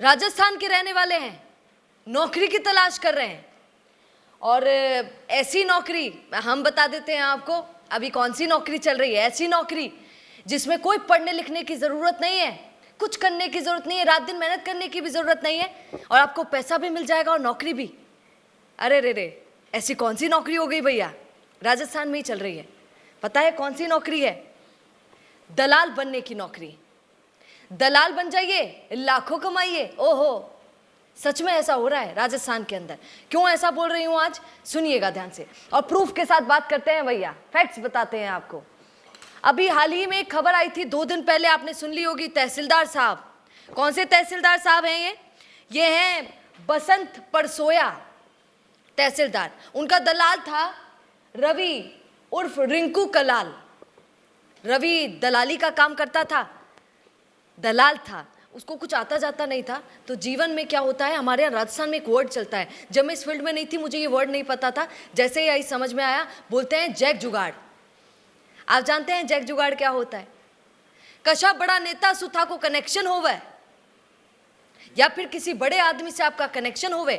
राजस्थान के रहने वाले हैं, नौकरी की तलाश कर रहे हैं, और ऐसी नौकरी हम बता देते हैं आपको अभी कौन सी नौकरी चल रही है। ऐसी नौकरी जिसमें कोई पढ़ने लिखने की ज़रूरत नहीं है, कुछ करने की ज़रूरत नहीं है, रात दिन मेहनत करने की भी ज़रूरत नहीं है, और आपको पैसा भी मिल जाएगा और नौकरी भी। अरे रे रे, ऐसी कौन सी नौकरी हो गई भैया? राजस्थान में ही चल रही है। पता है कौन सी नौकरी है? दलाल बनने की नौकरी। दलाल बन जाइए, लाखों कमाइए। ओहो, सच में ऐसा हो रहा है राजस्थान के अंदर। क्यों ऐसा बोल रही हूं आज, सुनिएगा ध्यान से और प्रूफ के साथ बात करते हैं भैया, फैक्ट्स बताते हैं आपको। अभी हाल ही में एक खबर आई थी 2 दिन पहले, आपने सुन ली होगी। तहसीलदार साहब, कौन से तहसीलदार साहब हैं ये हैं बसंत परसोया तहसीलदार। उनका दलाल था रवि उर्फ रिंकू कलाल। रवि दलाली का काम करता था, दलाल था, उसको कुछ आता जाता नहीं था। तो जीवन में क्या होता है, हमारे यहाँ राजस्थान में एक वर्ड चलता है, जब मैं इस फील्ड में नहीं थी मुझे ये वर्ड नहीं पता था, जैसे ही आई समझ में आया, बोलते हैं जैक जुगाड़। आप जानते हैं जैक जुगाड़ क्या होता है? कशा बड़ा नेता सुथा को कनेक्शन होवे, या फिर किसी बड़े आदमी से आपका कनेक्शन होवे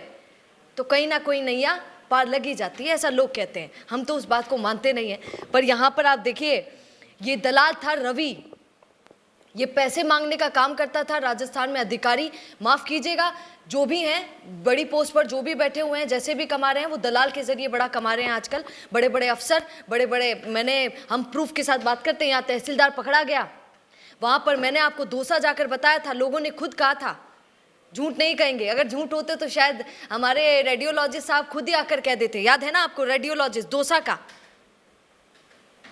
तो कहीं ना कोई नैया पार लगी जाती है, ऐसा लोग कहते हैं। हम तो उस बात को मानते नहीं है। पर यहाँ पर आप देखिए, ये दलाल था रवि, ये पैसे मांगने का काम करता था। राजस्थान में अधिकारी, माफ कीजिएगा, जो भी हैं बड़ी पोस्ट पर जो भी बैठे हुए हैं, जैसे भी कमा रहे हैं, वो दलाल के जरिए बड़ा कमा रहे हैं आजकल। बड़े बड़े अफसर, बड़े बड़े, हम प्रूफ के साथ बात करते हैं। यहाँ तहसीलदार पकड़ा गया, वहाँ पर मैंने आपको दोसा जाकर बताया था, लोगों ने खुद कहा था, झूठ नहीं कहेंगे। अगर झूठ होते तो शायद हमारे रेडियोलॉजिस्ट साहब खुद ही आकर कह देते। याद है ना आपको रेडियोलॉजिस्ट दोसा का?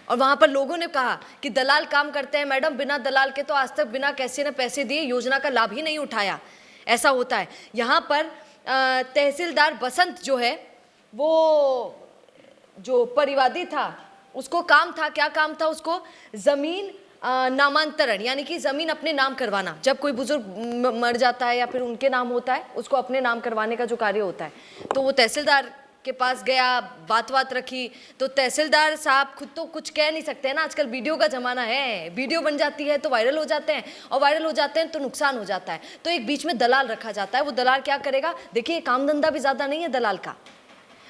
और वहां पर लोगों ने कहा कि दलाल काम करते हैं मैडम, बिना दलाल के तो आज तक बिना कैसे न पैसे दिए योजना का लाभ ही नहीं उठाया। ऐसा होता है। यहाँ पर तहसीलदार बसंत जो है, वो जो परिवादी था, उसको काम था, क्या काम था उसको? जमीन नामांतरण, यानी कि जमीन अपने नाम करवाना। जब कोई बुजुर्ग मर जाता है या फिर उनके नाम होता है, उसको अपने नाम करवाने का जो कार्य होता है, तो वो तहसीलदार के पास गया, बात रखी। तो तहसीलदार साहब खुद तो कुछ कह नहीं सकते हैं ना, आजकल वीडियो का जमाना है, वीडियो बन जाती है तो वायरल हो जाते हैं, और वायरल हो जाते हैं तो नुकसान हो जाता है। तो एक बीच में दलाल रखा जाता है। वो दलाल क्या करेगा? देखिए, काम धंधा भी ज्यादा नहीं है दलाल का,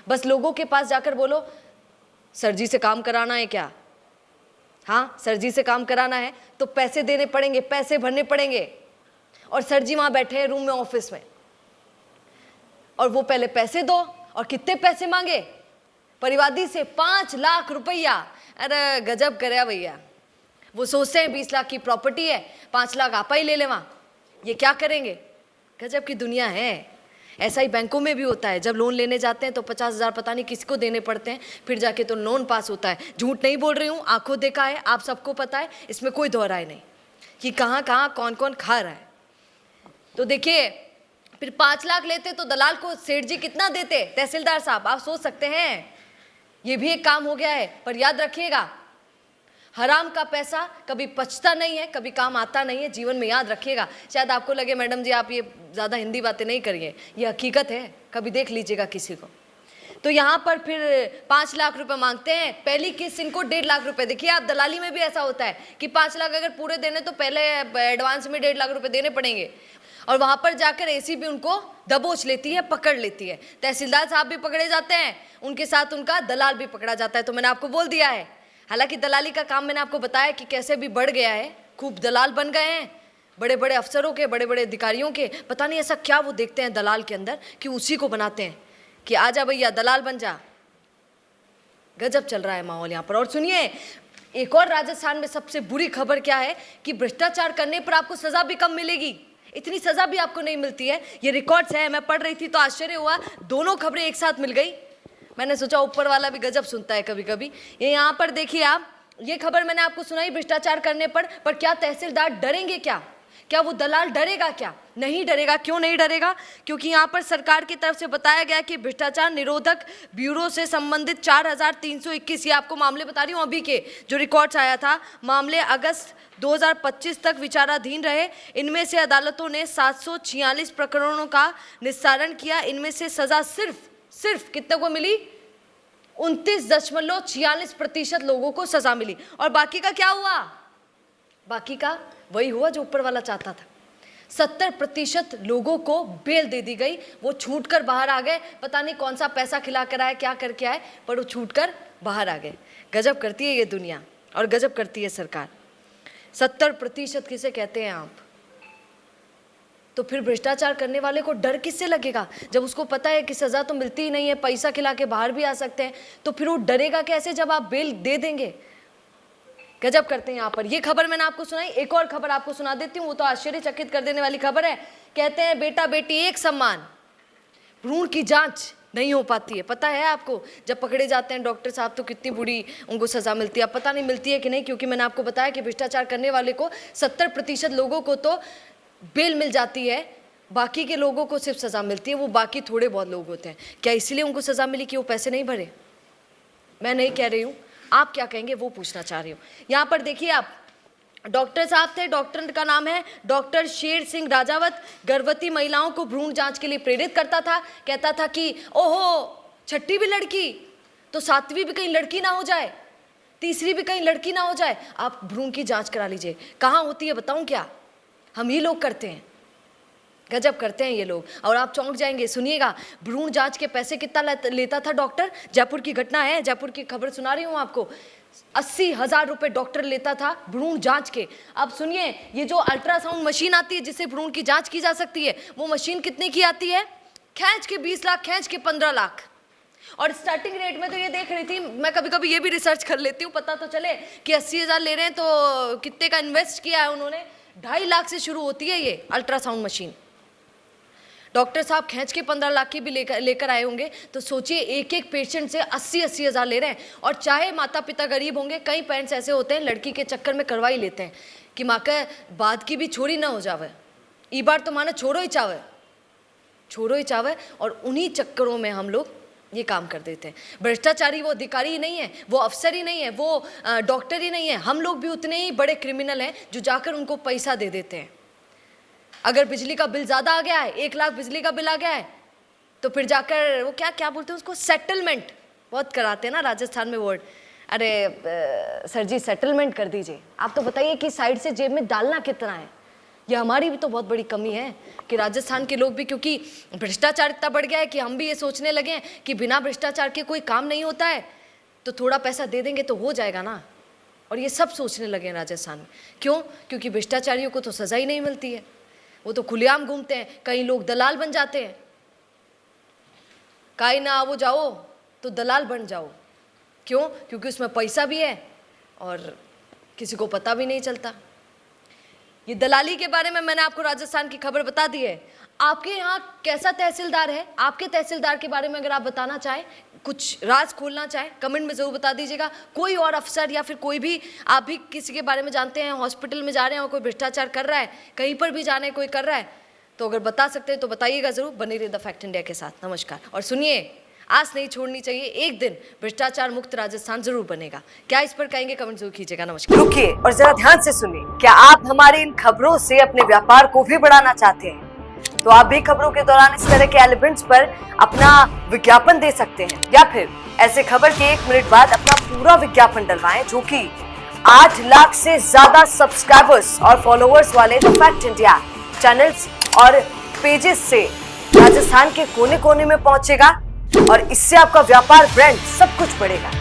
बस लोगों के पास जाकर बोलो, सर जी से काम कराना है क्या? हाँ, सर जी से काम कराना है तो पैसे देने पड़ेंगे, पैसे भरने पड़ेंगे। और सर जी वहां बैठे हैं रूम में, ऑफिस में, और वो पहले पैसे दो। और कितने पैसे मांगे परिवादी से? 5 लाख रुपया। अरे गजब करे भैया। वो सोचते हैं 20 लाख की प्रॉपर्टी है, 5 लाख आपा ही ले ले। वहां ये क्या करेंगे? गजब की दुनिया है। ऐसा ही बैंकों में भी होता है। जब लोन लेने जाते हैं तो 50,000 पता नहीं किसको देने पड़ते हैं, फिर जाके तो लोन पास होता है। झूठ नहीं बोल रही हूँ, आंखों देखा है, आप सबको पता है, इसमें कोई दो राय नहीं कि कहाँ कहाँ कौन कौन खा रहा है। तो देखिए, फिर 5 लाख लेते तो दलाल को सेठ जी कितना देते? तहसीलदार साहब, आप सोच सकते हैं, ये भी एक काम हो गया है। पर याद रखिएगा, हराम का पैसा कभी पचता नहीं है, कभी काम आता नहीं है, जीवन में याद रखिएगा। शायद आपको लगे मैडम जी आप ये ज़्यादा हिंदी बातें नहीं करिए, ये हकीकत है, कभी देख लीजिएगा किसी को। तो यहाँ पर फिर 5 लाख रुपए मांगते हैं। पहली किस्त इनको 1.5 लाख रुपए। देखिए, आप दलाली में भी ऐसा होता है कि 5 लाख अगर पूरे देने तो पहले एडवांस में 1.5 लाख रुपए देने पड़ेंगे, और वहां पर जाकर एसी भी उनको दबोच लेती है, पकड़ लेती है। तहसीलदार साहब भी पकड़े जाते हैं, उनके साथ उनका दलाल भी पकड़ा जाता है। तो मैंने आपको बोल दिया है, हालांकि दलाली का काम मैंने आपको बताया कि कैसे भी बढ़ गया है, खूब दलाल बन गए हैं बड़े बड़े अफसरों के, बड़े बड़े अधिकारियों के। पता नहीं ऐसा क्या वो देखते हैं दलाल के अंदर कि उसी को बनाते हैं कि आजा भैया दलाल बन जा। गजब चल रहा है माहौल यहाँ पर। और सुनिए, एक और राजस्थान में सबसे बुरी खबर क्या है कि भ्रष्टाचार करने पर आपको सजा भी कम मिलेगी। इतनी सजा भी आपको नहीं मिलती है। ये रिकॉर्ड्स है, मैं पढ़ रही थी तो आश्चर्य हुआ, दोनों खबरें एक साथ मिल गई। मैंने सोचा ऊपर वाला भी गजब सुनता है कभी कभी। ये यहाँ पर देखिए आप, ये खबर मैंने आपको सुनाई भ्रष्टाचार करने पर क्या तहसीलदार डरेंगे? क्या वो दलाल डरेगा? क्या नहीं डरेगा। क्यों नहीं डरेगा? क्योंकि यहाँ पर सरकार की तरफ से बताया गया कि भ्रष्टाचार निरोधक ब्यूरो से संबंधित 4,321, ये आपको मामले बता रही हूँ अभी के जो रिकॉर्ड्स आया था, मामले अगस्त 2025 तक विचाराधीन रहे। इनमें से अदालतों ने 746 प्रकरणों का निस्तारण किया। इनमें से सजा सिर्फ कितने को मिली? 29.46% लोगों को सजा मिली। और बाकी का क्या हुआ? बाकी का वही हुआ जो ऊपर वाला चाहता था। 70% लोगों को बेल दे दी गई, वो छूट कर बाहर आ गए। पता नहीं कौन सा पैसा खिला कर आए, क्या करके आए, पर वो छूट कर बाहर आ गए। गजब करती है ये दुनिया और गजब करती है सरकार। 70% किसे कहते हैं आप? तो फिर भ्रष्टाचार करने वाले को डर किससे लगेगा? जब उसको पता है कि सजा तो मिलती ही नहीं है, पैसा खिला के बाहर भी आ सकते हैं, तो फिर वो डरेगा कैसे जब आप बेल दे देंगे? गजब करते हैं यहाँ पर। ये खबर मैंने आपको सुनाई, एक और खबर आपको सुना देती हूँ, वो तो आश्चर्यचकित कर देने वाली खबर है। कहते हैं बेटा बेटी एक समान, भ्रूण की जांच नहीं हो पाती है। पता है आपको, जब पकड़े जाते हैं डॉक्टर साहब तो कितनी बुरी उनको सजा मिलती है। अब पता नहीं मिलती है कि नहीं, क्योंकि मैंने आपको बताया कि भ्रष्टाचार करने वाले को 70% लोगों को तो बेल मिल जाती है, बाकी के लोगों को सिर्फ सजा मिलती है। वो बाकी थोड़े बहुत लोग होते हैं। क्या इसलिए उनको सजा मिली कि वो पैसे नहीं भरे? मैं नहीं कह रही हूँ, आप क्या कहेंगे वो पूछना चाह रही हूँ। यहाँ पर देखिए आप, डॉक्टर साहब थे, डॉक्टर का नाम है डॉक्टर शेर सिंह राजावत। गर्भवती महिलाओं को भ्रूण जांच के लिए प्रेरित करता था। कहता था कि ओहो, छठी भी लड़की तो सातवीं भी कहीं लड़की ना हो जाए, तीसरी भी कहीं लड़की ना हो जाए, आप भ्रूण की जांच करा लीजिए। कहाँ होती है बताऊं क्या? हम ही लोग करते हैं। गजब करते हैं ये लोग, और आप चौंक जाएंगे। सुनिएगा, भ्रूण जांच के पैसे कितना लेता था डॉक्टर? जयपुर की घटना है, जयपुर की खबर सुना रही हूँ आपको। 80,000 रुपये डॉक्टर लेता था भ्रूण जांच के। अब सुनिए, ये जो अल्ट्रासाउंड मशीन आती है जिससे भ्रूण की जांच की जा सकती है, वो मशीन कितने की आती है? खींच के 20 लाख, खींच के 15 लाख। और स्टार्टिंग रेट में तो ये देख रही थी मैं, कभी कभी ये भी रिसर्च कर लेती हूँ, पता तो चले कि 80,000 ले रहे हैं तो कितने का इन्वेस्ट किया है उन्होंने। 2.5 लाख से शुरू होती है ये अल्ट्रासाउंड मशीन। डॉक्टर साहब खींच के 15 लाख की भी लेकर आए होंगे। तो सोचिए, एक एक पेशेंट से 80-80 हज़ार ले रहे हैं। और चाहे माता पिता गरीब होंगे, कई पेरेंट्स ऐसे होते हैं लड़की के चक्कर में करवा ही लेते हैं कि माँ का बाद की भी छोरी ना हो जावे, ई बार तो माना छोड़ो ही चावे। और उन्हीं चक्करों में हम लोग ये काम कर देते हैं। भ्रष्टाचारी वो अधिकारी ही नहीं है, वो अफसर ही नहीं है, वो डॉक्टर ही नहीं है। हम लोग भी उतने ही बड़े क्रिमिनल हैं जो जाकर उनको पैसा दे देते हैं। अगर बिजली का बिल ज़्यादा आ गया है, 1 लाख बिजली का बिल आ गया है, तो फिर जाकर वो क्या बोलते हैं उसको, सेटलमेंट बहुत कराते हैं ना राजस्थान में वर्ड। अरे सर जी सेटलमेंट कर दीजिए। आप तो बताइए कि साइड से जेब में डालना कितना है। ये हमारी भी तो बहुत बड़ी कमी है कि राजस्थान के लोग भी, क्योंकि भ्रष्टाचार इतना बढ़ गया है कि हम भी ये सोचने लगे हैं कि बिना भ्रष्टाचार के कोई काम नहीं होता है, तो थोड़ा पैसा दे देंगे तो हो जाएगा ना। और ये सब सोचने लगे हैं राजस्थान में। क्यों? क्योंकि भ्रष्टाचारियों को तो सजा ही नहीं मिलती है, वो तो खुलेआम घूमते हैं। कई लोग दलाल बन जाते हैं, काई ना आवो जाओ तो दलाल बन जाओ। क्यों? क्योंकि उसमें पैसा भी है और किसी को पता भी नहीं चलता। ये दलाली के बारे में मैंने आपको राजस्थान की खबर बता दी है। आपके यहाँ कैसा तहसीलदार है? आपके तहसीलदार के बारे में अगर आप बताना चाहें, कुछ राज खोलना चाहें, कमेंट में ज़रूर बता दीजिएगा। कोई और अफसर या फिर कोई भी, आप भी किसी के बारे में जानते हैं, हॉस्पिटल में जा रहे हैं और कोई भ्रष्टाचार कर रहा है, कहीं पर भी जाने कोई कर रहा है, तो अगर बता सकते हैं तो बताइएगा ज़रूर। बने रहिए द फैक्ट इंडिया के साथ। नमस्कार। और सुनिए, आस नहीं छोड़नी चाहिए, एक दिन भ्रष्टाचार मुक्त राजस्थान जरूर बनेगा। क्या इस पर कहेंगे? कमेंट जरूर कीजिएगा। नमस्कार। रुकिए और जरा ध्यान से सुनिए। क्या आप हमारी इन खबरों से अपने व्यापार को भी बढ़ाना चाहते हैं? तो आप भी खबरों के दौरान इस तरह के एलिमेंट्स पर अपना विज्ञापन दे सकते हैं, या फिर ऐसे खबर के 1 मिनट बाद अपना पूरा विज्ञापन डलवाएं, जो कि 8 लाख से ज्यादा सब्सक्राइबर्स और फॉलोअर्स वाले द फैक्ट इंडिया चैनल्स और पेजेस से राजस्थान के कोने कोने में पहुंचेगा। और इससे आपका व्यापार, ब्रांड सब कुछ बढ़ेगा।